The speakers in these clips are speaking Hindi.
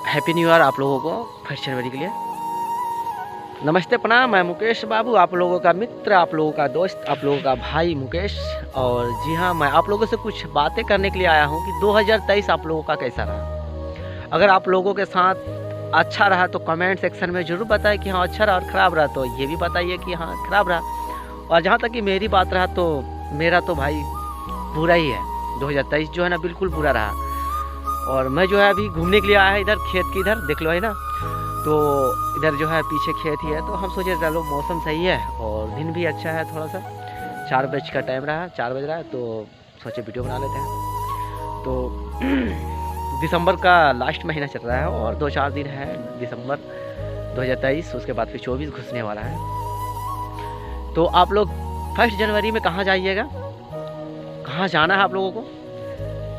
हैप्पी न्यू ईयर आप लोगों को 1 जनवरी के लिए। नमस्ते प्रणाम, मैं मुकेश बाबू, आप लोगों का मित्र, आप लोगों का दोस्त, आप लोगों का भाई मुकेश। और जी हाँ, मैं आप लोगों से कुछ बातें करने के लिए आया हूँ कि 2023 आप लोगों का कैसा रहा। अगर आप लोगों के साथ अच्छा रहा तो कमेंट सेक्शन में ज़रूर बताएं कि हाँ अच्छा रहा, और ख़राब रहा तो ये भी बताइए कि हाँ ख़राब रहा। और जहाँ तक कि मेरी बात रहा तो मेरा तो भाई बुरा ही है। 2023 जो है ना बिल्कुल बुरा रहा। और मैं जो है अभी घूमने के लिए आया है इधर खेत की, इधर देख लो है ना, तो इधर जो है पीछे खेत ही है। तो हम सोचे चलो मौसम सही है और दिन भी अच्छा है, थोड़ा सा 4 बजे का टाइम रहा, 4 बज रहा है, तो सोचे वीडियो बना लेते हैं। तो दिसंबर का लास्ट महीना चल रहा है और 2-4 दिन है दिसंबर 2023, उसके बाद फिर 24 घुसने वाला है। तो आप लोग 1 जनवरी में कहाँ जाइएगा, कहाँ जाना है आप लोगों को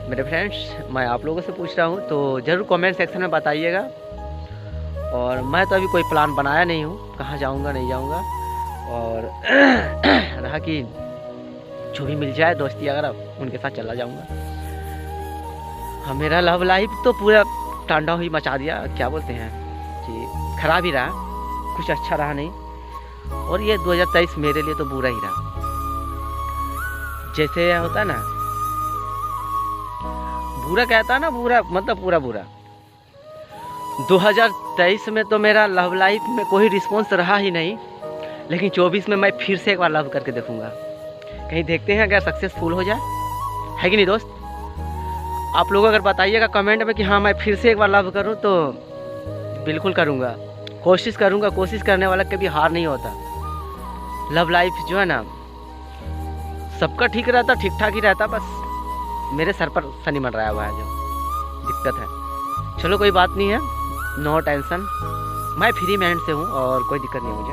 मेरे फ्रेंड्स, मैं आप लोगों से पूछ रहा हूँ, तो ज़रूर कमेंट सेक्शन में बताइएगा। और मैं तो अभी कोई प्लान बनाया नहीं हूँ कहाँ जाऊँगा नहीं जाऊँगा। और रहा कि जो भी मिल जाए दोस्ती अगर उनके साथ चला जाऊँगा। हाँ, मेरा लव लाइफ तो पूरा टांडा ही मचा दिया, क्या बोलते हैं कि ख़राब ही रहा, कुछ अच्छा रहा नहीं। और ये 2023 मेरे लिए तो बुरा ही रहा। जैसे होता है ना, बुरा कहता है ना, बुरा मतलब पूरा बुरा। 2023 में तो मेरा लव लाइफ में कोई रिस्पॉन्स रहा ही नहीं, लेकिन 24 में मैं फिर से एक बार लव करके देखूंगा। कहीं देखते हैं अगर सक्सेसफुल हो जाए, है कि नहीं दोस्त। आप लोग अगर बताइएगा कमेंट में कि हाँ मैं फिर से एक बार लव करूं, तो बिल्कुल करूंगा, कोशिश करूंगा। कोशिश करने वाला कभी हार नहीं होता। लव लाइफ जो है ना सबका ठीक रहता, ठीक ठाक ही रहता, बस मेरे सर पर शनि मंड रहा हुआ है, जो दिक्कत है। चलो कोई बात नहीं है, नो टेंशन, मैं फ्री माइंड से हूँ और कोई दिक्कत नहीं मुझे।